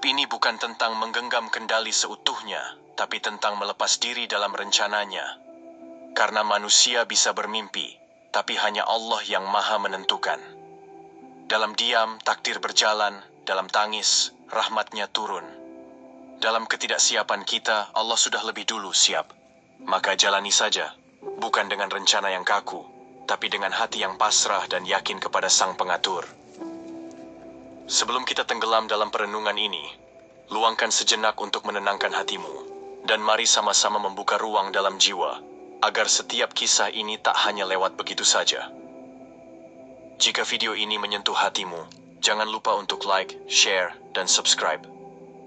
ini bukan tentang menggenggam kendali seutuhnya, tapi tentang melepas diri dalam rencananya. Karena manusia bisa bermimpi, tapi hanya Allah yang maha menentukan. Dalam diam, takdir berjalan. Dalam tangis, rahmatnya turun. Dalam ketidaksiapan kita, Allah sudah lebih dulu siap. Maka jalani saja, bukan dengan rencana yang kaku, tapi dengan hati yang pasrah dan yakin kepada Sang Pengatur. Sebelum kita tenggelam dalam perenungan ini, luangkan sejenak untuk menenangkan hatimu, dan mari sama-sama membuka ruang dalam jiwa, agar setiap kisah ini tak hanya lewat begitu saja. Jika video ini menyentuh hatimu, jangan lupa untuk like, share, dan subscribe.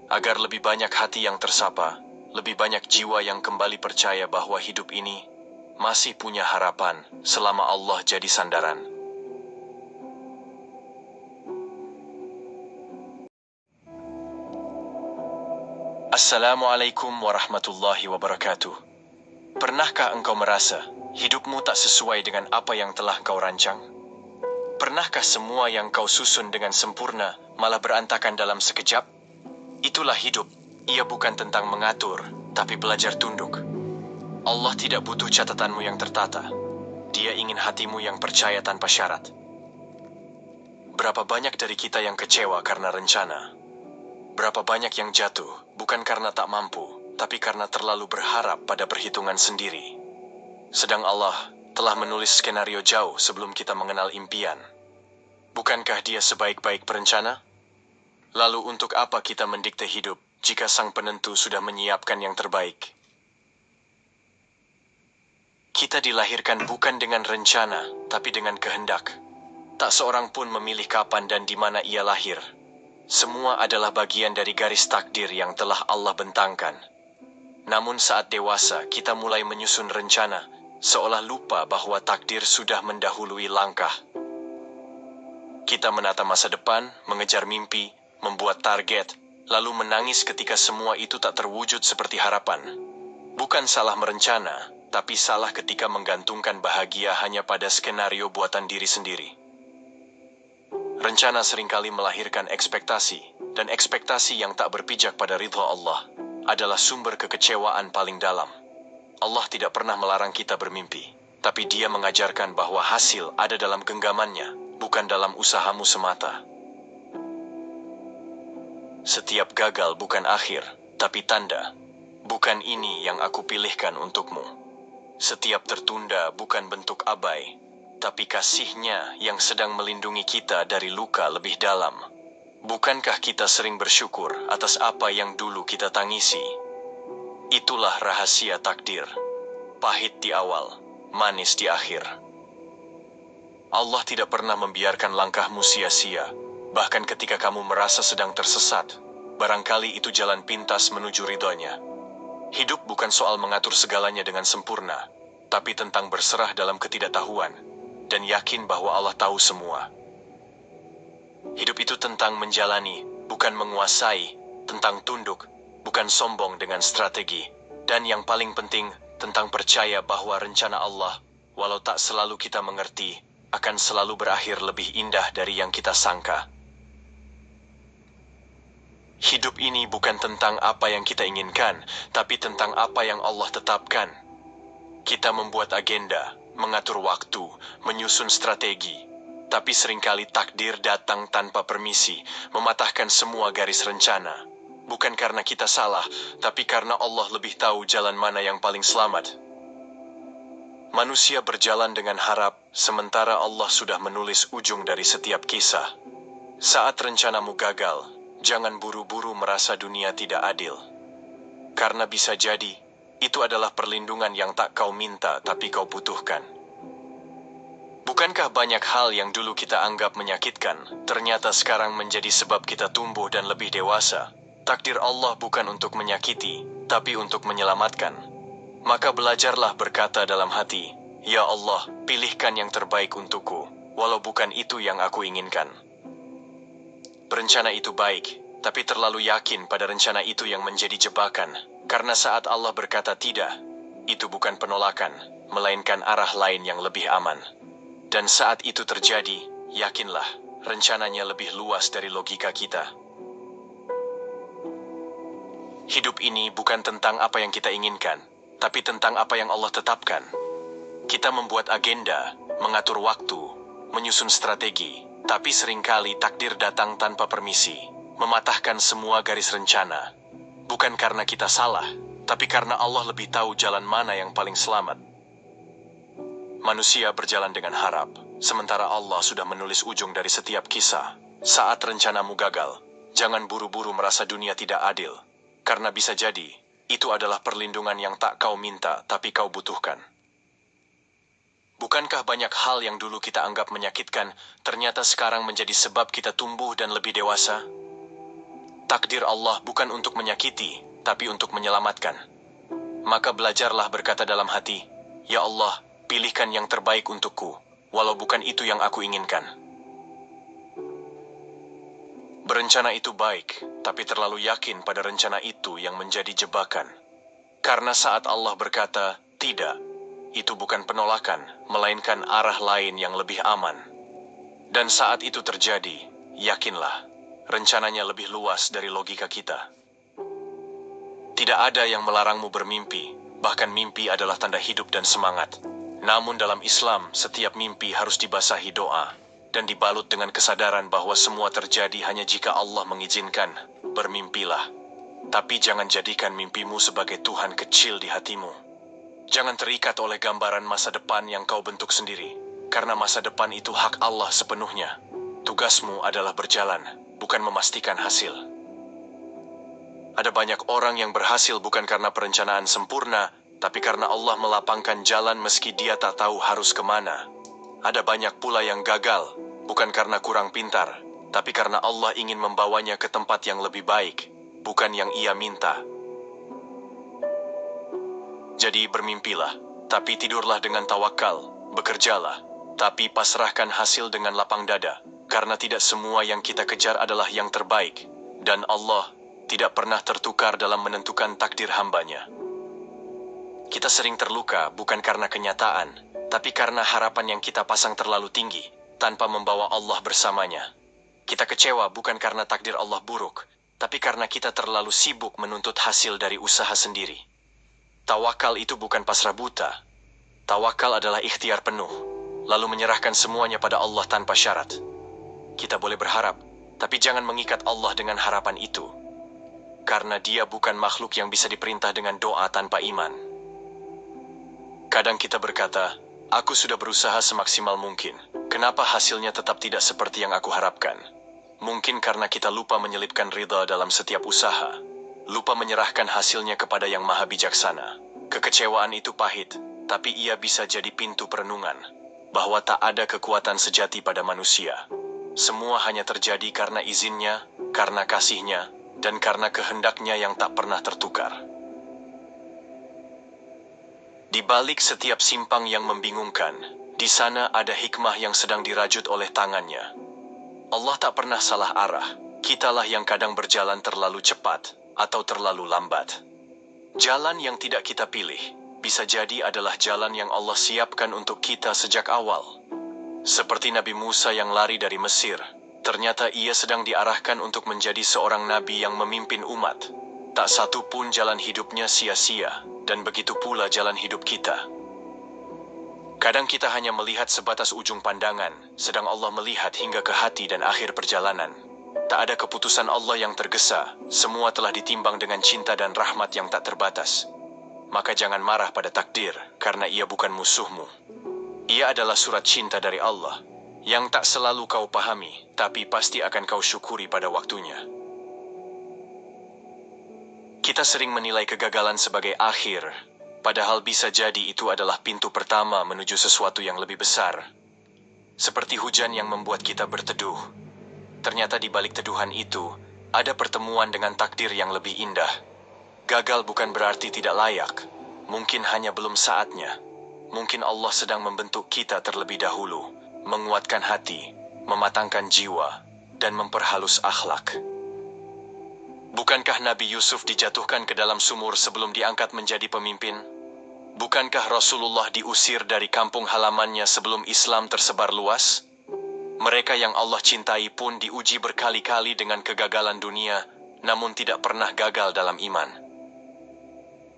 Agar lebih banyak hati yang tersapa, lebih banyak jiwa yang kembali percaya bahwa hidup ini masih punya harapan selama Allah jadi sandaran. Assalamualaikum warahmatullahi wabarakatuh. Pernahkah engkau merasa hidupmu tak sesuai dengan apa yang telah kau rancang? Pernahkah semua yang kau susun dengan sempurna malah berantakan dalam sekejap? Itulah hidup. Ia bukan tentang mengatur, tapi belajar tunduk. Allah tidak butuh catatanmu yang tertata. Dia ingin hatimu yang percaya tanpa syarat. Berapa banyak dari kita yang kecewa karena rencana? Berapa banyak yang jatuh, bukan karena tak mampu, tapi karena terlalu berharap pada perhitungan sendiri. Sedang Allah telah menulis skenario jauh sebelum kita mengenal impian. Bukankah Dia sebaik-baik perencana? Lalu untuk apa kita mendikte hidup jika Sang Penentu sudah menyiapkan yang terbaik? Kita dilahirkan bukan dengan rencana, tapi dengan kehendak. Tak seorang pun memilih kapan dan di mana ia lahir. Semua adalah bagian dari garis takdir yang telah Allah bentangkan. Namun saat dewasa, kita mulai menyusun rencana, seolah lupa bahwa takdir sudah mendahului langkah. Kita menata masa depan, mengejar mimpi, membuat target, lalu menangis ketika semua itu tak terwujud seperti harapan. Bukan salah merencana, tapi salah ketika menggantungkan bahagia hanya pada skenario buatan diri sendiri. Rencana seringkali melahirkan ekspektasi, dan ekspektasi yang tak berpijak pada ridha Allah adalah sumber kekecewaan paling dalam. Allah tidak pernah melarang kita bermimpi, tapi Dia mengajarkan bahwa hasil ada dalam genggamannya, bukan dalam usahamu semata. Setiap gagal bukan akhir, tapi tanda. Bukan ini yang aku pilihkan untukmu. Setiap tertunda bukan bentuk abai, tapi kasih-Nya yang sedang melindungi kita dari luka lebih dalam. Bukankah kita sering bersyukur atas apa yang dulu kita tangisi? Itulah rahasia takdir. Pahit di awal, manis di akhir. Allah tidak pernah membiarkan langkahmu sia-sia. Bahkan ketika kamu merasa sedang tersesat, barangkali itu jalan pintas menuju ridhonya. Hidup bukan soal mengatur segalanya dengan sempurna, tapi tentang berserah dalam ketidaktahuan, dan yakin bahwa Allah tahu semua. Hidup itu tentang menjalani, bukan menguasai, tentang tunduk, bukan sombong dengan strategi, dan yang paling penting, tentang percaya bahwa rencana Allah, walau tak selalu kita mengerti, akan selalu berakhir lebih indah dari yang kita sangka. Hidup ini bukan tentang apa yang kita inginkan, tapi tentang apa yang Allah tetapkan. Kita membuat agenda, mengatur waktu, menyusun strategi, tapi seringkali takdir datang tanpa permisi, mematahkan semua garis rencana. Bukan karena kita salah, tapi karena Allah lebih tahu jalan mana yang paling selamat. Manusia berjalan dengan harap, sementara Allah sudah menulis ujung dari setiap kisah. Saat rencanamu gagal, jangan buru-buru merasa dunia tidak adil. Karena bisa jadi, itu adalah perlindungan yang tak kau minta tapi kau butuhkan. Bukankah banyak hal yang dulu kita anggap menyakitkan, ternyata sekarang menjadi sebab kita tumbuh dan lebih dewasa? Takdir Allah bukan untuk menyakiti, tapi untuk menyelamatkan. Maka belajarlah berkata dalam hati, "Ya Allah, pilihkan yang terbaik untukku, walau bukan itu yang aku inginkan." Berencana itu baik, tapi terlalu yakin pada rencana itu yang menjadi jebakan. Karena saat Allah berkata tidak, itu bukan penolakan, melainkan arah lain yang lebih aman. Dan saat itu terjadi, yakinlah, rencananya lebih luas dari logika kita. Hidup ini bukan tentang apa yang kita inginkan, tapi tentang apa yang Allah tetapkan. Kita membuat agenda, mengatur waktu, menyusun strategi, tapi seringkali takdir datang tanpa permisi, mematahkan semua garis rencana. Bukan karena kita salah, tapi karena Allah lebih tahu jalan mana yang paling selamat. Manusia berjalan dengan harap, sementara Allah sudah menulis ujung dari setiap kisah. Saat rencanamu gagal, jangan buru-buru merasa dunia tidak adil. Karena bisa jadi, itu adalah perlindungan yang tak kau minta, tapi kau butuhkan. Bukankah banyak hal yang dulu kita anggap menyakitkan, ternyata sekarang menjadi sebab kita tumbuh dan lebih dewasa? Takdir Allah bukan untuk menyakiti, tapi untuk menyelamatkan. Maka belajarlah berkata dalam hati, "Ya Allah, pilihkan yang terbaik untukku, walau bukan itu yang aku inginkan." Berencana itu baik, tapi terlalu yakin pada rencana itu yang menjadi jebakan. Karena saat Allah berkata, "Tidak," itu bukan penolakan, melainkan arah lain yang lebih aman. Dan saat itu terjadi, yakinlah, rencananya lebih luas dari logika kita. Tidak ada yang melarangmu bermimpi, bahkan mimpi adalah tanda hidup dan semangat. Namun dalam Islam, setiap mimpi harus dibasahi doa, dan dibalut dengan kesadaran bahwa semua terjadi hanya jika Allah mengizinkan. Bermimpilah, tapi jangan jadikan mimpimu sebagai Tuhan kecil di hatimu. Jangan terikat oleh gambaran masa depan yang kau bentuk sendiri, karena masa depan itu hak Allah sepenuhnya. Tugasmu adalah berjalan, bukan memastikan hasil. Ada banyak orang yang berhasil bukan karena perencanaan sempurna, tapi karena Allah melapangkan jalan meski dia tak tahu harus kemana. Ada banyak pula yang gagal, bukan karena kurang pintar, tapi karena Allah ingin membawanya ke tempat yang lebih baik, bukan yang ia minta. Jadi bermimpilah, tapi tidurlah dengan tawakal, bekerjalah, tapi pasrahkan hasil dengan lapang dada, karena tidak semua yang kita kejar adalah yang terbaik, dan Allah tidak pernah tertukar dalam menentukan takdir hambanya. Kita sering terluka bukan karena kenyataan, tapi karena harapan yang kita pasang terlalu tinggi, tanpa membawa Allah bersamanya. Kita kecewa bukan karena takdir Allah buruk, tapi karena kita terlalu sibuk menuntut hasil dari usaha sendiri. Tawakal itu bukan pasrah buta. Tawakal adalah ikhtiar penuh, lalu menyerahkan semuanya pada Allah tanpa syarat. Kita boleh berharap, tapi jangan mengikat Allah dengan harapan itu. Karena Dia bukan makhluk yang bisa diperintah dengan doa tanpa iman. Kadang kita berkata, "Aku sudah berusaha semaksimal mungkin. Kenapa hasilnya tetap tidak seperti yang aku harapkan?" Mungkin karena kita lupa menyelipkan ridha dalam setiap usaha. Lupa menyerahkan hasilnya kepada Yang Maha Bijaksana. Kekecewaan itu pahit, tapi ia bisa jadi pintu perenungan. Bahwa tak ada kekuatan sejati pada manusia. Semua hanya terjadi karena izinnya, karena kasihnya, dan karena kehendaknya yang tak pernah tertukar. Di balik setiap simpang yang membingungkan, di sana ada hikmah yang sedang dirajut oleh tangannya. Allah tak pernah salah arah, kitalah yang kadang berjalan terlalu cepat atau terlalu lambat. Jalan yang tidak kita pilih, bisa jadi adalah jalan yang Allah siapkan untuk kita sejak awal. Seperti Nabi Musa yang lari dari Mesir, ternyata ia sedang diarahkan untuk menjadi seorang nabi yang memimpin umat. Tak satu pun jalan hidupnya sia-sia, dan begitu pula jalan hidup kita. Kadang kita hanya melihat sebatas ujung pandangan, sedang Allah melihat hingga ke hati dan akhir perjalanan. Tak ada keputusan Allah yang tergesa, semua telah ditimbang dengan cinta dan rahmat yang tak terbatas. Maka jangan marah pada takdir, karena ia bukan musuhmu. Ia adalah surat cinta dari Allah, yang tak selalu kau pahami, tapi pasti akan kau syukuri pada waktunya. Kita sering menilai kegagalan sebagai akhir, padahal bisa jadi itu adalah pintu pertama menuju sesuatu yang lebih besar. Seperti hujan yang membuat kita berteduh. Ternyata di balik teduhan itu, ada pertemuan dengan takdir yang lebih indah. Gagal bukan berarti tidak layak, mungkin hanya belum saatnya. Mungkin Allah sedang membentuk kita terlebih dahulu, menguatkan hati, mematangkan jiwa, dan memperhalus akhlak. Bukankah Nabi Yusuf dijatuhkan ke dalam sumur sebelum diangkat menjadi pemimpin? Bukankah Rasulullah diusir dari kampung halamannya sebelum Islam tersebar luas? Mereka yang Allah cintai pun diuji berkali-kali dengan kegagalan dunia, namun tidak pernah gagal dalam iman.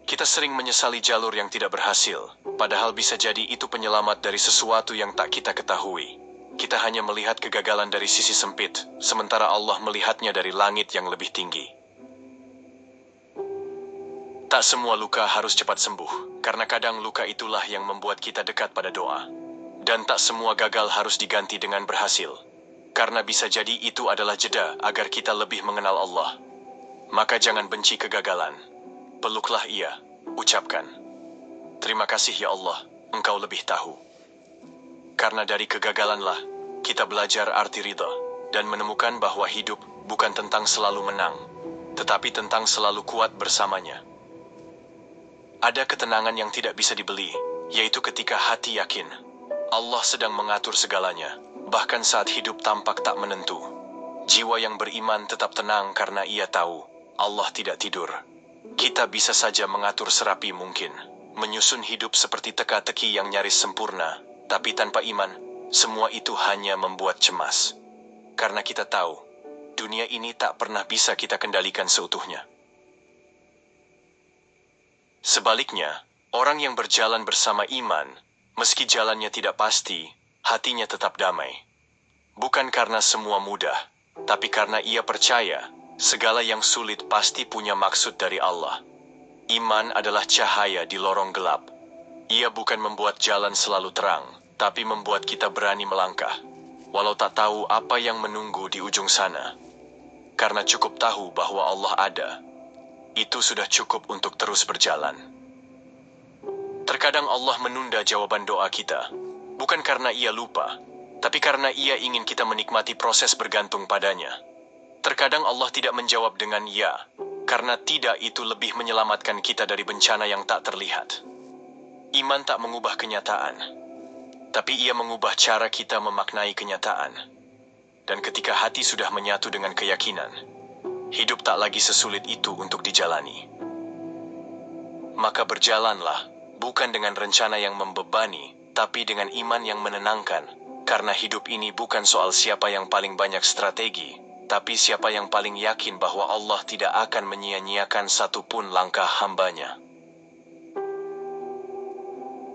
Kita sering menyesali jalur yang tidak berhasil, padahal bisa jadi itu penyelamat dari sesuatu yang tak kita ketahui. Kita hanya melihat kegagalan dari sisi sempit, sementara Allah melihatnya dari langit yang lebih tinggi. Tak semua luka harus cepat sembuh, karena kadang luka itulah yang membuat kita dekat pada doa. Dan tak semua gagal harus diganti dengan berhasil, karena bisa jadi itu adalah jeda agar kita lebih mengenal Allah. Maka jangan benci kegagalan. Peluklah ia, ucapkan, "Terima kasih ya Allah, Engkau lebih tahu." Karena dari kegagalanlah, kita belajar arti ridha, dan menemukan bahwa hidup bukan tentang selalu menang, tetapi tentang selalu kuat bersamanya. Ada ketenangan yang tidak bisa dibeli, yaitu ketika hati yakin Allah sedang mengatur segalanya, bahkan saat hidup tampak tak menentu. Jiwa yang beriman tetap tenang karena ia tahu Allah tidak tidur. Kita bisa saja mengatur serapi mungkin, menyusun hidup seperti teka-teki yang nyaris sempurna, tapi tanpa iman, semua itu hanya membuat cemas. Karena kita tahu, dunia ini tak pernah bisa kita kendalikan seutuhnya. Sebaliknya, orang yang berjalan bersama iman, meski jalannya tidak pasti, hatinya tetap damai. Bukan karena semua mudah, tapi karena ia percaya segala yang sulit pasti punya maksud dari Allah. Iman adalah cahaya di lorong gelap. Ia bukan membuat jalan selalu terang, tapi membuat kita berani melangkah, walau tak tahu apa yang menunggu di ujung sana. Karena cukup tahu bahwa Allah ada, itu sudah cukup untuk terus berjalan. Terkadang Allah menunda jawaban doa kita, bukan karena ia lupa, tapi karena ia ingin kita menikmati proses bergantung padanya. Terkadang Allah tidak menjawab dengan ya, karena tidak itu lebih menyelamatkan kita dari bencana yang tak terlihat. Iman tak mengubah kenyataan, tapi ia mengubah cara kita memaknai kenyataan. Dan ketika hati sudah menyatu dengan keyakinan, hidup tak lagi sesulit itu untuk dijalani. Maka berjalanlah, bukan dengan rencana yang membebani, tapi dengan iman yang menenangkan. Karena hidup ini bukan soal siapa yang paling banyak strategi, tapi siapa yang paling yakin bahwa Allah tidak akan menyia-nyiakan satupun langkah hambanya.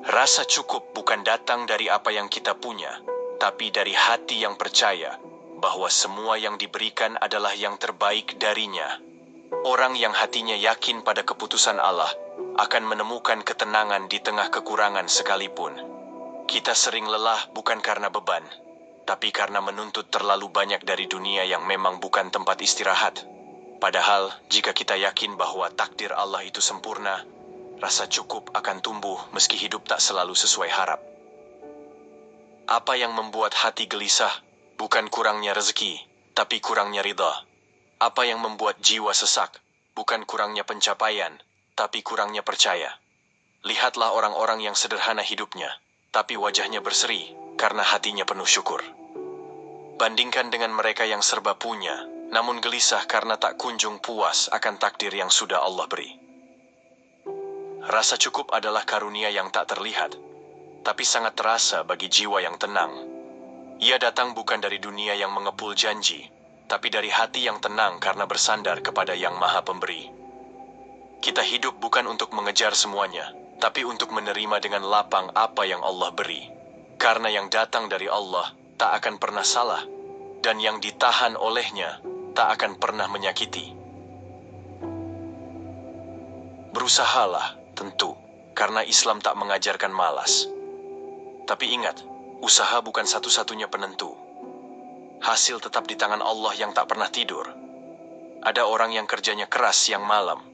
Rasa cukup bukan datang dari apa yang kita punya, tapi dari hati yang percaya bahwa semua yang diberikan adalah yang terbaik darinya. Orang yang hatinya yakin pada keputusan Allah akan menemukan ketenangan di tengah kekurangan sekalipun. Kita sering lelah bukan karena beban, tapi karena menuntut terlalu banyak dari dunia yang memang bukan tempat istirahat. Padahal, jika kita yakin bahwa takdir Allah itu sempurna, rasa cukup akan tumbuh meski hidup tak selalu sesuai harap. Apa yang membuat hati gelisah bukan kurangnya rezeki, tapi kurangnya ridha. Apa yang membuat jiwa sesak bukan kurangnya pencapaian, tapi kurangnya percaya. Lihatlah orang-orang yang sederhana hidupnya, tapi wajahnya berseri karena hatinya penuh syukur. Bandingkan dengan mereka yang serba punya, namun gelisah karena tak kunjung puas akan takdir yang sudah Allah beri. Rasa cukup adalah karunia yang tak terlihat, tapi sangat terasa bagi jiwa yang tenang. Ia datang bukan dari dunia yang mengepul janji, tapi dari hati yang tenang karena bersandar kepada Yang Maha Pemberi. Kita hidup bukan untuk mengejar semuanya, tapi untuk menerima dengan lapang apa yang Allah beri. Karena yang datang dari Allah tak akan pernah salah, dan yang ditahan olehnya tak akan pernah menyakiti. Berusahalah, tentu, karena Islam tak mengajarkan malas. Tapi ingat, usaha bukan satu-satunya penentu. Hasil tetap di tangan Allah yang tak pernah tidur. Ada orang yang kerjanya keras siang malam,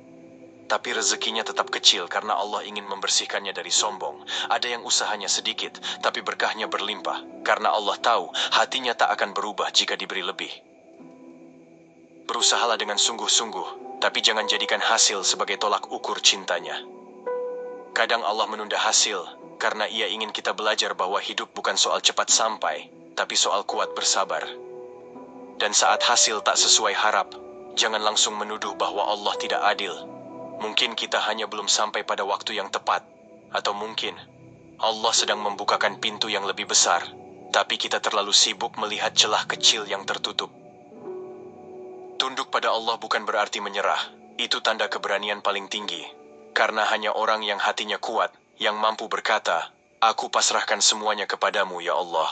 tapi rezekinya tetap kecil karena Allah ingin membersihkannya dari sombong. Ada yang usahanya sedikit, tapi berkahnya berlimpah, karena Allah tahu hatinya tak akan berubah jika diberi lebih. Berusahalah dengan sungguh-sungguh, tapi jangan jadikan hasil sebagai tolak ukur cintanya. Kadang Allah menunda hasil, karena ia ingin kita belajar bahwa hidup bukan soal cepat sampai, tapi soal kuat bersabar. Dan saat hasil tak sesuai harap, jangan langsung menuduh bahwa Allah tidak adil. Mungkin kita hanya belum sampai pada waktu yang tepat, atau mungkin Allah sedang membukakan pintu yang lebih besar, tapi kita terlalu sibuk melihat celah kecil yang tertutup. Tunduk pada Allah bukan berarti menyerah. Itu tanda keberanian paling tinggi. Karena hanya orang yang hatinya kuat, yang mampu berkata, "Aku pasrahkan semuanya kepadamu, ya Allah."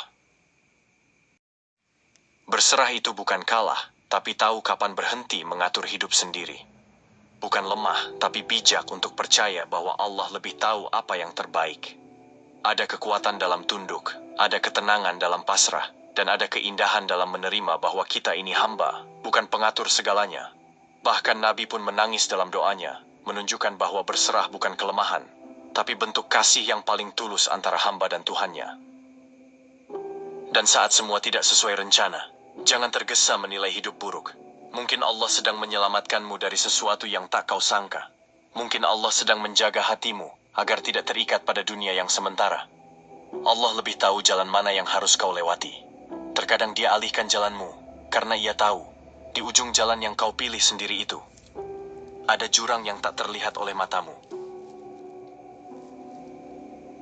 Berserah itu bukan kalah, tapi tahu kapan berhenti mengatur hidup sendiri. Bukan lemah, tapi bijak untuk percaya bahwa Allah lebih tahu apa yang terbaik. Ada kekuatan dalam tunduk, ada ketenangan dalam pasrah, dan ada keindahan dalam menerima bahwa kita ini hamba, bukan pengatur segalanya. Bahkan Nabi pun menangis dalam doanya, menunjukkan bahwa berserah bukan kelemahan, tapi bentuk kasih yang paling tulus antara hamba dan Tuhannya. Dan saat semua tidak sesuai rencana, jangan tergesa menilai hidup buruk. Mungkin Allah sedang menyelamatkanmu dari sesuatu yang tak kau sangka. Mungkin Allah sedang menjaga hatimu agar tidak terikat pada dunia yang sementara. Allah lebih tahu jalan mana yang harus kau lewati. Terkadang Dia alihkan jalanmu, karena Ia tahu, di ujung jalan yang kau pilih sendiri itu, ada jurang yang tak terlihat oleh matamu.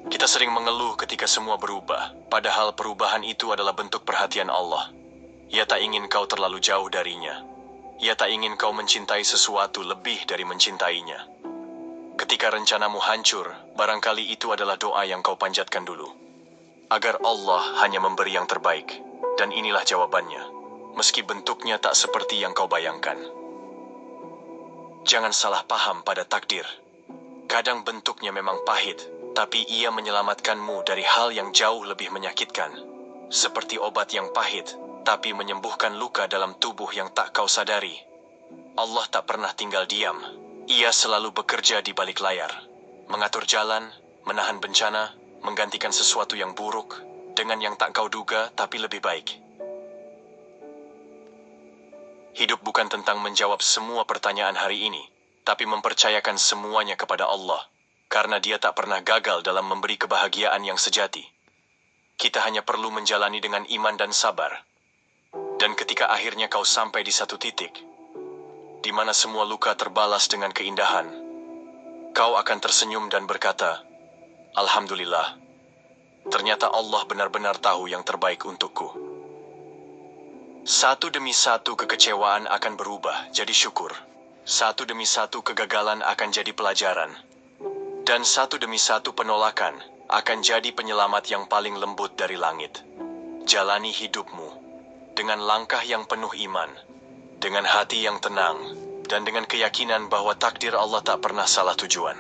Kita sering mengeluh ketika semua berubah, padahal perubahan itu adalah bentuk perhatian Allah. Ia tak ingin kau terlalu jauh darinya. Ia tak ingin kau mencintai sesuatu lebih dari mencintainya. Ketika rencanamu hancur, barangkali itu adalah doa yang kau panjatkan dulu. Agar Allah hanya memberi yang terbaik. Dan inilah jawabannya, meski bentuknya tak seperti yang kau bayangkan. Jangan salah paham pada takdir. Kadang bentuknya memang pahit, tapi Ia menyelamatkanmu dari hal yang jauh lebih menyakitkan. Seperti obat yang pahit, tapi menyembuhkan luka dalam tubuh yang tak kau sadari. Allah tak pernah tinggal diam. Ia selalu bekerja di balik layar. Mengatur jalan, menahan bencana, menggantikan sesuatu yang buruk dengan yang tak kau duga tapi lebih baik. Hidup bukan tentang menjawab semua pertanyaan hari ini, tapi mempercayakan semuanya kepada Allah, karena Dia tak pernah gagal dalam memberi kebahagiaan yang sejati. Kita hanya perlu menjalani dengan iman dan sabar. Dan ketika akhirnya kau sampai di satu titik, di mana semua luka terbalas dengan keindahan, kau akan tersenyum dan berkata, "Alhamdulillah, ternyata Allah benar-benar tahu yang terbaik untukku." Satu demi satu kekecewaan akan berubah jadi syukur. Satu demi satu kegagalan akan jadi pelajaran. Dan satu demi satu penolakan akan jadi penyelamat yang paling lembut dari langit. Jalani hidupmu dengan langkah yang penuh iman, dengan hati yang tenang, dan dengan keyakinan bahwa takdir Allah tak pernah salah tujuan.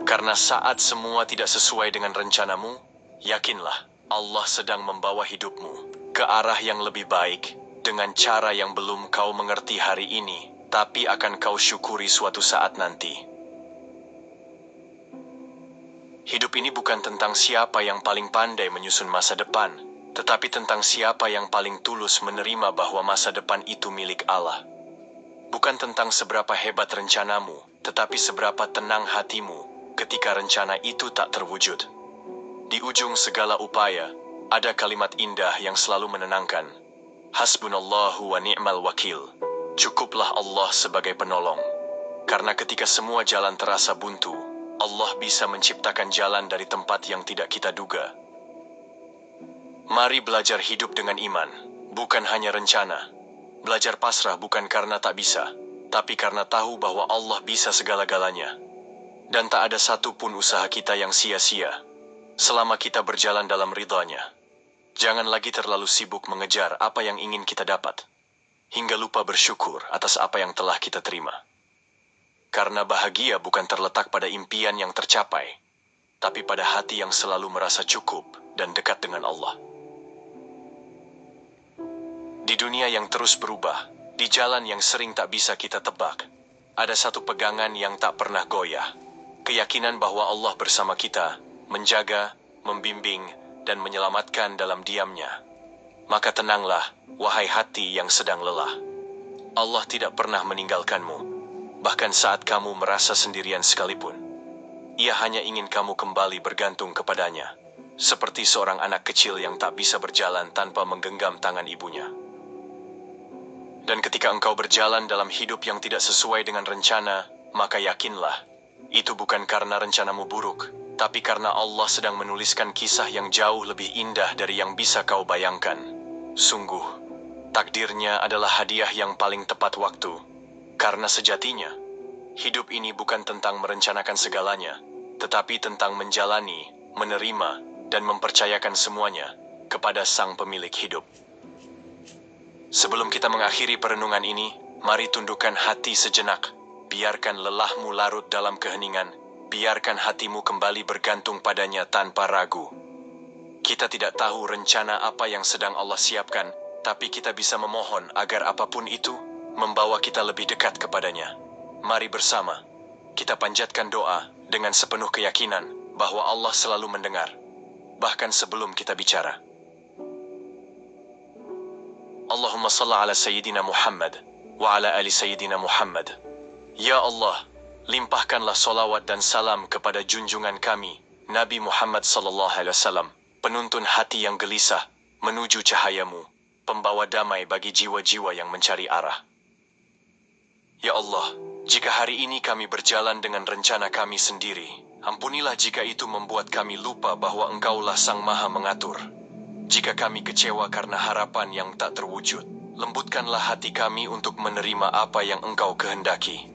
Karena saat semua tidak sesuai dengan rencanamu, yakinlah Allah sedang membawa hidupmu ke arah yang lebih baik dengan cara yang belum kau mengerti hari ini, tapi akan kau syukuri suatu saat nanti. Hidup ini bukan tentang siapa yang paling pandai menyusun masa depan, tetapi tentang siapa yang paling tulus menerima bahwa masa depan itu milik Allah. Bukan tentang seberapa hebat rencanamu, tetapi seberapa tenang hatimu ketika rencana itu tak terwujud. Di ujung segala upaya, ada kalimat indah yang selalu menenangkan. Hasbunallahu wa ni'mal wakil. Cukuplah Allah sebagai penolong. Karena ketika semua jalan terasa buntu, Allah bisa menciptakan jalan dari tempat yang tidak kita duga. Mari belajar hidup dengan iman, bukan hanya rencana. Belajar pasrah bukan karena tak bisa, tapi karena tahu bahwa Allah bisa segala-galanya. Dan tak ada satupun usaha kita yang sia-sia, selama kita berjalan dalam ridha-Nya. Jangan lagi terlalu sibuk mengejar apa yang ingin kita dapat, hingga lupa bersyukur atas apa yang telah kita terima. Karena bahagia bukan terletak pada impian yang tercapai, tapi pada hati yang selalu merasa cukup dan dekat dengan Allah. Di dunia yang terus berubah, di jalan yang sering tak bisa kita tebak, ada satu pegangan yang tak pernah goyah. Keyakinan bahwa Allah bersama kita, menjaga, membimbing, dan menyelamatkan dalam diam-Nya. Maka tenanglah, wahai hati yang sedang lelah. Allah tidak pernah meninggalkanmu, bahkan saat kamu merasa sendirian sekalipun. Ia hanya ingin kamu kembali bergantung kepadanya, seperti seorang anak kecil yang tak bisa berjalan tanpa menggenggam tangan ibunya. Dan ketika engkau berjalan dalam hidup yang tidak sesuai dengan rencana, maka yakinlah, itu bukan karena rencanamu buruk, tapi karena Allah sedang menuliskan kisah yang jauh lebih indah dari yang bisa kau bayangkan. Sungguh, takdirnya adalah hadiah yang paling tepat waktu. Karena sejatinya, hidup ini bukan tentang merencanakan segalanya, tetapi tentang menjalani, menerima, dan mempercayakan semuanya kepada Sang Pemilik hidup. Sebelum kita mengakhiri perenungan ini, mari tundukkan hati sejenak. Biarkan lelahmu larut dalam keheningan. Biarkan hatimu kembali bergantung padanya tanpa ragu. Kita tidak tahu rencana apa yang sedang Allah siapkan, tapi kita bisa memohon agar apapun itu membawa kita lebih dekat kepadanya. Mari bersama, kita panjatkan doa dengan sepenuh keyakinan bahwa Allah selalu mendengar, bahkan sebelum kita bicara. Allahumma salli ala Sayyidina Muhammad wa ala ali Sayyidina Muhammad. Ya Allah, limpahkanlah solawat dan salam kepada junjungan kami, Nabi Muhammad sallallahu alaihi wasallam, penuntun hati yang gelisah menuju cahayamu, pembawa damai bagi jiwa-jiwa yang mencari arah. Ya Allah, jika hari ini kami berjalan dengan rencana kami sendiri, ampunilah jika itu membuat kami lupa bahwa Engkaulah Sang Maha Mengatur. Jika kami kecewa karena harapan yang tak terwujud, lembutkanlah hati kami untuk menerima apa yang Engkau kehendaki.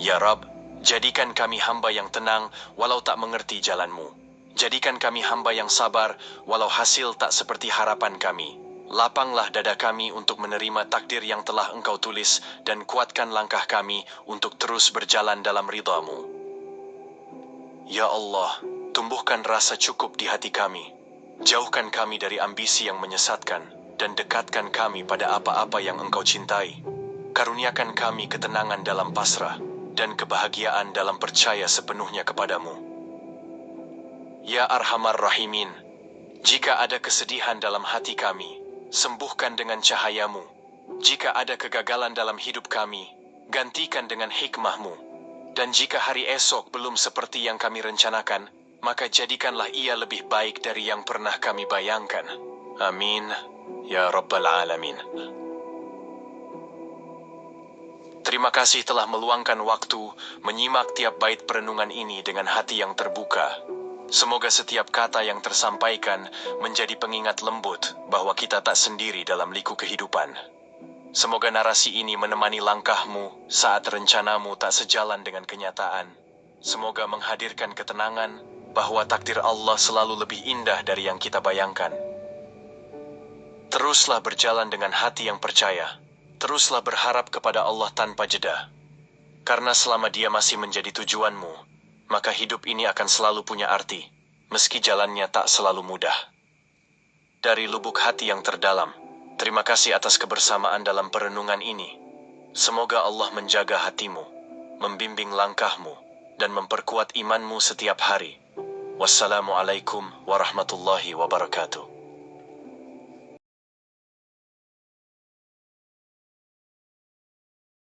Ya Rabb, jadikan kami hamba yang tenang walau tak mengerti jalan-Mu. Jadikan kami hamba yang sabar walau hasil tak seperti harapan kami. Lapanglah dada kami untuk menerima takdir yang telah Engkau tulis dan kuatkan langkah kami untuk terus berjalan dalam ridha-Mu. Ya Allah, tumbuhkan rasa cukup di hati kami. Jauhkan kami dari ambisi yang menyesatkan dan dekatkan kami pada apa-apa yang Engkau cintai. Karuniakan kami ketenangan dalam pasrah dan kebahagiaan dalam percaya sepenuhnya kepadamu. Ya Arhamar Rahimin, jika ada kesedihan dalam hati kami, sembuhkan dengan cahayamu. Jika ada kegagalan dalam hidup kami, gantikan dengan hikmah-Mu. Dan jika hari esok belum seperti yang kami rencanakan, maka jadikanlah ia lebih baik dari yang pernah kami bayangkan. Amin. Ya Rabbal Alamin. Terima kasih telah meluangkan waktu menyimak tiap bait perenungan ini dengan hati yang terbuka. Semoga setiap kata yang tersampaikan menjadi pengingat lembut bahwa kita tak sendiri dalam liku kehidupan. Semoga narasi ini menemani langkahmu saat rencanamu tak sejalan dengan kenyataan. Semoga menghadirkan ketenangan bahwa takdir Allah selalu lebih indah dari yang kita bayangkan. Teruslah berjalan dengan hati yang percaya. Teruslah berharap kepada Allah tanpa jeda. Karena selama Dia masih menjadi tujuanmu, maka hidup ini akan selalu punya arti, meski jalannya tak selalu mudah. Dari lubuk hati yang terdalam, terima kasih atas kebersamaan dalam perenungan ini. Semoga Allah menjaga hatimu, membimbing langkahmu, dan memperkuat imanmu setiap hari. Wassalamualaikum warahmatullahi wabarakatuh.